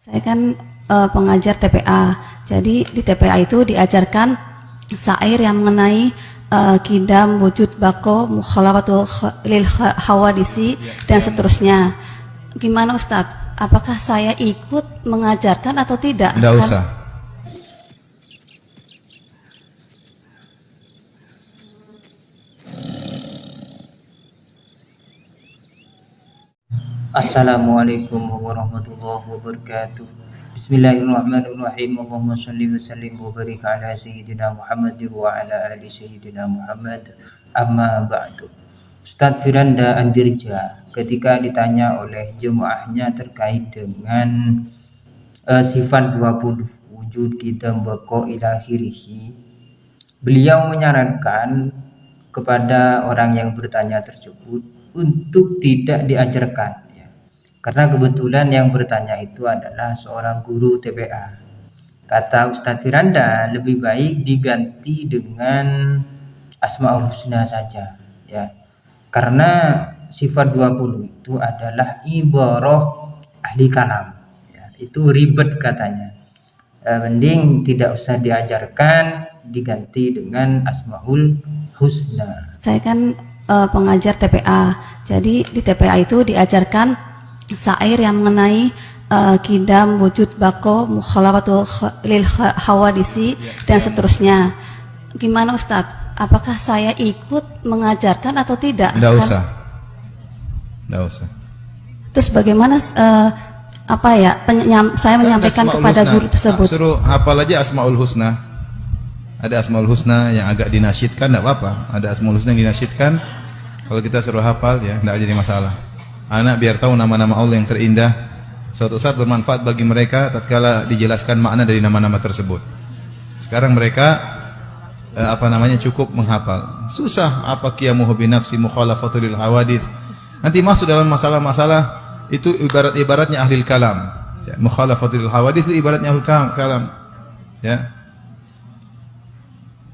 Saya kan pengajar TPA, jadi di TPA itu diajarkan syair yang mengenai kidam, wujud, bako, mukhalafatu lil hawadisi, dan seterusnya. Gimana Ustadz? Apakah saya ikut mengajarkan atau tidak? Tidak usah. Assalamualaikum warahmatullahi wabarakatuh. Bismillahirrahmanirrahim. Allahumma shalli wa sallim wa barik ala sayyidina Muhammad wa ala ali sayyidina Muhammad. Amma ba'du. Ustadz Firanda Andirja ketika ditanya oleh jemaahnya terkait dengan sifat 20 wujud kita bako ila akhirih, beliau menyarankan kepada orang yang bertanya tersebut untuk tidak diajarkan, karena kebetulan yang bertanya itu adalah seorang guru TPA. Kata Ustadz Firanda, lebih baik diganti dengan Asmaul Husna saja, ya. Karena sifat 20 itu adalah ibarah ahli kalam, ya. Itu ribet katanya. Mending tidak usah diajarkan, diganti dengan Asmaul Husna. Saya kan pengajar TPA, jadi di TPA itu diajarkan syair yang mengenai kidam, wujud, bako, mukhalafatu lil hawadisi, dan seterusnya. Gimana Ustadz? Apakah saya ikut mengajarkan atau tidak? Tidak usah. Tidak usah. Terus bagaimana saya menyampaikan kepada guru tersebut? Suruh hafal aja Asmaul Husna. Ada Asmaul Husna yang agak dinasyidkan, tidak apa-apa. Ada Asmaul Husna yang dinasyidkan. Kalau kita suruh hafal, ya tidak jadi masalah. Anak biar tahu nama-nama Allah yang terindah. Suatu saat bermanfaat bagi mereka tatkala dijelaskan makna dari nama-nama tersebut. Sekarang mereka cukup menghafal. Susah apa qiyamuhu binafsi mukhalafatu lil hawadits. Nanti masuk dalam masalah-masalah itu ibaratnya ahli kalam. Ya, mukhalafatu lil hawadits itu ibaratnya ahli kalam. Ya.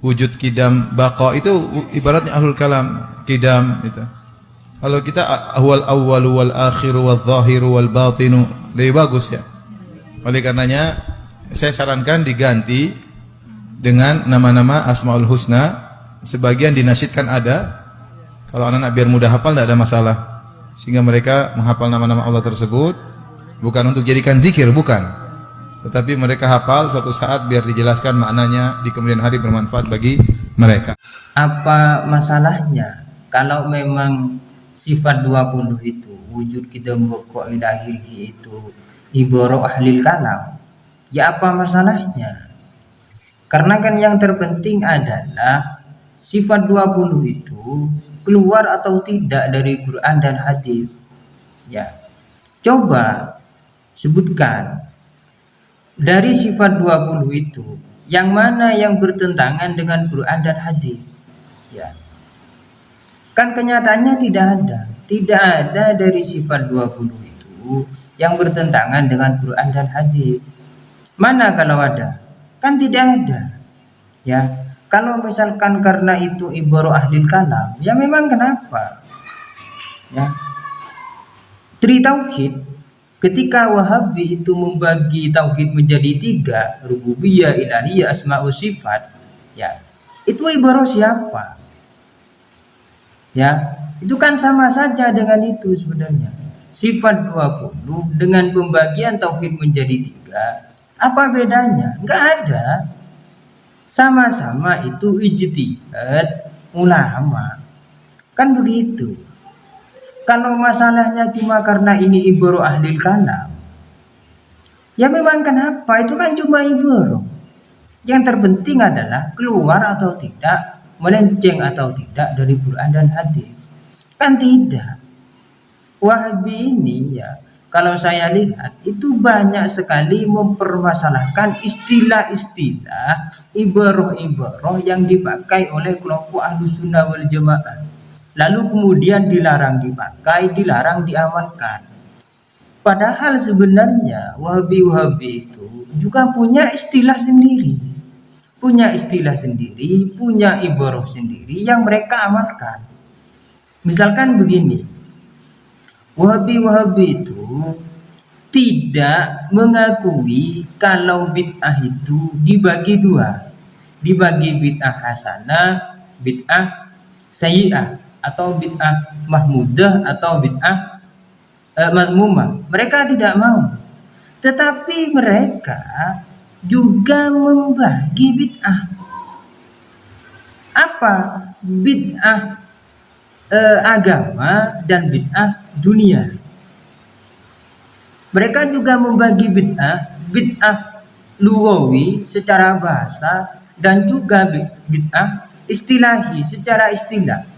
Wujud kidam baqa itu ibaratnya ahlul kalam, kidam itu. Kalau kita huwal awwalu wal akhiru wal zahiru wal batinu, lebih bagus, ya. Oleh karenanya saya sarankan diganti dengan nama-nama Asmaul Husna. Sebagian dinasyidkan ada. Kalau anak-anak biar mudah hafal tidak ada masalah. Sehingga mereka menghafal nama-nama Allah tersebut bukan untuk jadikan zikir, bukan. Tetapi mereka hafal suatu saat biar dijelaskan maknanya di kemudian hari bermanfaat bagi mereka. Apa masalahnya kalau memang sifat 20 itu wujud kita bako ila akhirih itu ibarah ahli kalam? Ya apa masalahnya? Karena kan yang terpenting adalah sifat 20 itu keluar atau tidak dari Quran dan hadis. Ya. Coba sebutkan dari sifat 20 itu yang mana yang bertentangan dengan Quran dan hadis. Ya. Kan kenyataannya tidak ada dari sifat 20 itu yang bertentangan dengan Quran dan hadis. Mana kalau ada? Kan tidak ada. Ya. Kalau misalkan karena itu ibarah ahli kalam, ya memang kenapa? Ya. Tri tauhid, ketika Wahabi itu membagi tauhid menjadi 3, rububiyah, ilahiyah, asma wa sifat, ya. Itu ibarah siapa? Ya, itu kan sama saja dengan itu sebenarnya. Sifat 20 dengan pembagian tauhid menjadi 3, apa bedanya? Enggak ada. Sama-sama itu ijtihad ulama. Kan begitu. Kalau masalahnya cuma karena ini ibarah ahli kalam, ya memang kenapa? Itu kan cuma ibarah. Yang terpenting adalah keluar atau tidak, melenceng atau tidak dari Quran dan hadis. Kan tidak. Wahabi ini, ya, kalau saya lihat itu banyak sekali mempermasalahkan istilah-istilah ibarah-ibarah yang dipakai oleh kelompok Ahlussunnah wal Jamaah. Lalu kemudian dilarang dipakai, dilarang diamalkan. Padahal sebenarnya Wahabi-Wahabi itu juga punya istilah sendiri. Punya istilah sendiri, punya ibarah sendiri yang mereka amalkan. Misalkan begini, Wahabi-Wahabi itu tidak mengakui kalau bid'ah itu dibagi dua, dibagi bid'ah hasanah, bid'ah sayyi'ah, atau bid'ah mahmudah, atau bid'ah madmumah. Mereka tidak mau, tetapi mereka juga membagi bid'ah. Apa? Bid'ah agama dan bid'ah dunia. Mereka juga membagi bid'ah lugawi secara bahasa, dan juga bid'ah istilahi secara istilah.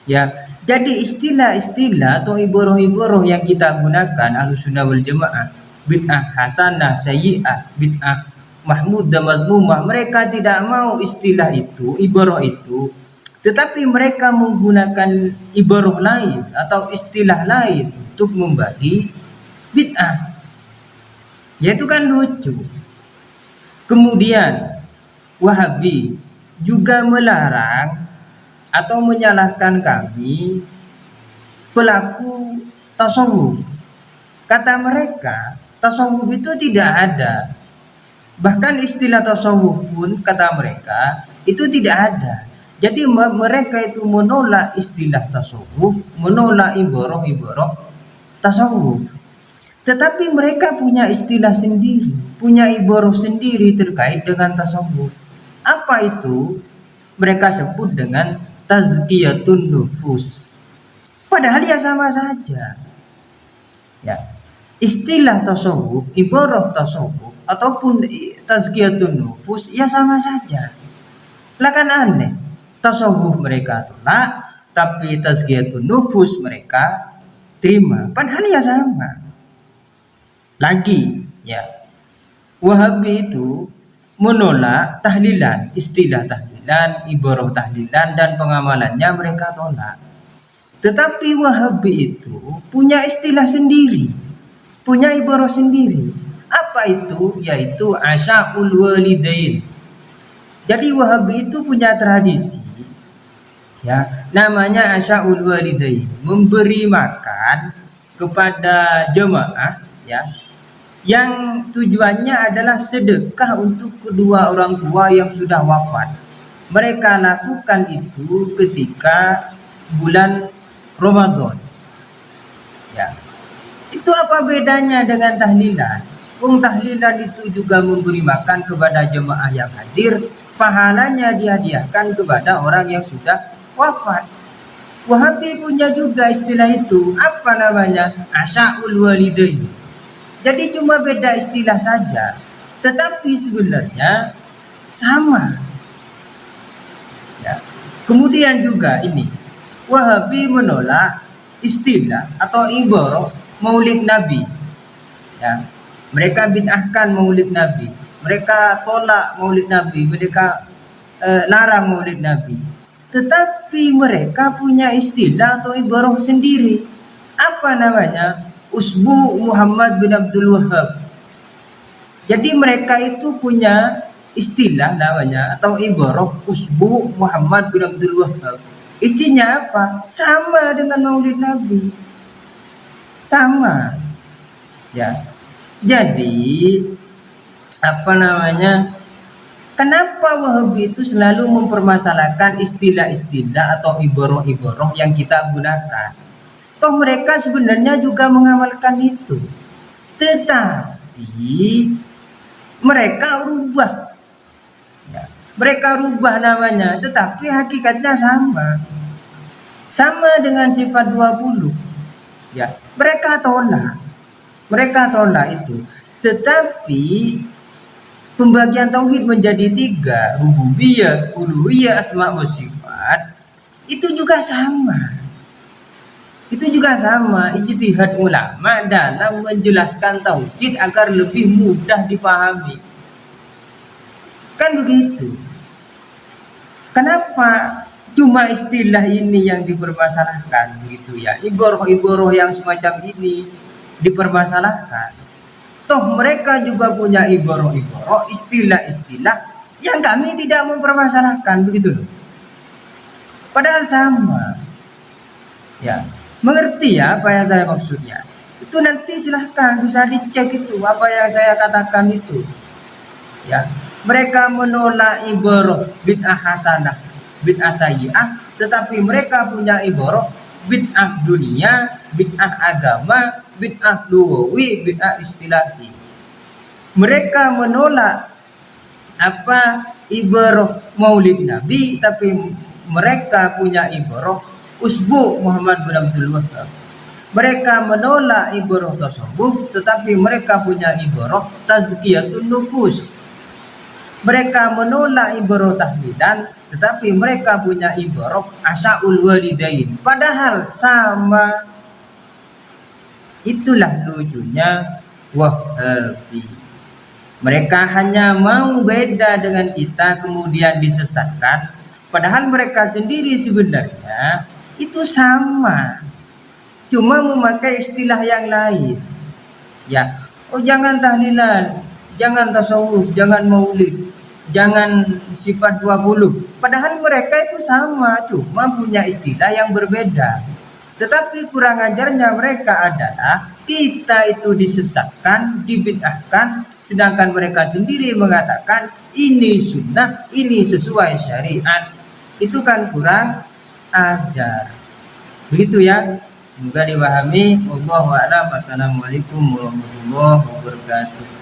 Ya, jadi istilah-istilah atau ibarah-ibarah yang kita gunakan Ahlussunnah wal Jamaah, bid'ah hasanah, sayyi'ah, bid'ah mahmudah, mazmumah, mereka tidak mau istilah itu, ibarah itu, tetapi mereka menggunakan ibarah lain atau istilah lain untuk membagi bid'ah. Yaitu kan lucu. Kemudian Wahabi juga melarang atau menyalahkan kami pelaku tasawuf. Kata mereka, tasawuf itu tidak ada. Bahkan istilah tasawuf pun kata mereka itu tidak ada. Jadi mereka itu menolak istilah tasawuf, menolak ibarah-ibarah tasawuf. Tetapi mereka punya istilah sendiri, punya ibarah sendiri terkait dengan tasawuf. Apa itu? Mereka sebut dengan tazkiyatun nufus. Padahal ya sama saja. Ya. Istilah tasawuf, ibarah tasawuf ataupun tazkiyatun nufus ya sama saja. Lah kan aneh. Tasawuf mereka tolak, tapi tazkiyatun nufus mereka terima. Padahal ya sama. Lagi ya, Wahabi itu menolak tahlilan, istilah tahlilan, ibarah tahlilan, dan pengamalannya mereka tolak. Tetapi Wahabi itu punya istilah sendiri, punya ibarah sendiri. Apa itu? Yaitu asya'ul walidain. Jadi Wahabi itu punya tradisi, ya, namanya asya'ul walidain, memberi makan kepada jemaah, ya, yang tujuannya adalah sedekah untuk kedua orang tua yang sudah wafat. Mereka lakukan itu ketika bulan Ramadan. Ya. Itu apa bedanya dengan tahlilan? Tahlilan itu juga memberi makan kepada jemaah yang hadir, pahalanya dihadiahkan kepada orang yang sudah wafat. Wahabi punya juga istilah itu. Apa namanya? Asya'ul walidain. Jadi cuma beda istilah saja, tetapi sebenarnya sama. Ya. Kemudian juga ini, Wahabi menolak istilah atau ibarah Maulid Nabi. Ya. Mereka bid'ahkan Maulid Nabi. Mereka tolak Maulid Nabi. Mereka larang Maulid Nabi. Tetapi mereka punya istilah atau ibarah sendiri. Apa namanya? Usbu Muhammad bin Abdul Wahhab. Jadi mereka itu punya istilah namanya atau ibarah Usbu Muhammad bin Abdul Wahhab. Isinya apa? Sama dengan Maulid Nabi. Sama. Ya. Jadi apa namanya? Kenapa Wahabi itu selalu mempermasalahkan istilah-istilah atau ibarah-ibarah yang kita gunakan? Toh mereka sebenarnya juga mengamalkan itu, tetapi mereka rubah, ya, mereka rubah namanya, tetapi hakikatnya sama dengan sifat 20. Ya, mereka tolak itu. Tetapi pembagian tauhid menjadi 3, rububiyah, uluhiyah, asma wa sifat, itu juga sama. Itu juga sama ijtihad ulama dalam menjelaskan tauhid agar lebih mudah dipahami. Kan begitu. Kenapa cuma istilah ini yang dipermasalahkan begitu ya? Ibarah-ibarah yang semacam ini dipermasalahkan. Toh mereka juga punya ibarah-ibarah, istilah-istilah yang kami tidak mempermasalahkan begitu loh. Padahal sama. Ya. Mengerti ya apa yang saya maksudnya? Itu nanti silahkan bisa dicek itu apa yang saya katakan itu. Ya, mereka menolak ibarah bid'ah hasanah, bid'ah sayyi'ah, tetapi mereka punya ibarah bid'ah dunia, bid'ah agama, bid'ah lugawi, bid'ah istilahi. Mereka menolak ibarah Maulid Nabi, tapi mereka punya ibarah usbu Muhammad bin Abdul Wahhab. Mereka menolak ibarah tasawuf, tetapi mereka punya ibarah tazkiyatun nufus. Mereka menolak ibarah tahlilan, tetapi mereka punya ibarah asyaul walidain. Padahal sama. Itulah lucunya Wahabi. Mereka hanya mau beda dengan kita, kemudian disesatkan. Padahal mereka sendiri sebenarnya itu sama, cuma memakai istilah yang lain. Ya, oh jangan tahlilan, jangan tasawuf, jangan maulid, jangan sifat 20. Padahal mereka itu sama, cuma punya istilah yang berbeda. Tetapi kurang ajarnya mereka adalah kita itu disesatkan, dibid'ahkan, sedangkan mereka sendiri mengatakan ini sunnah, ini sesuai syariat. Itu kan kurang ajar. Begitu ya. Semoga dipahami. Wallahu a'lam. Wassalamualaikum warahmatullahi wabarakatuh.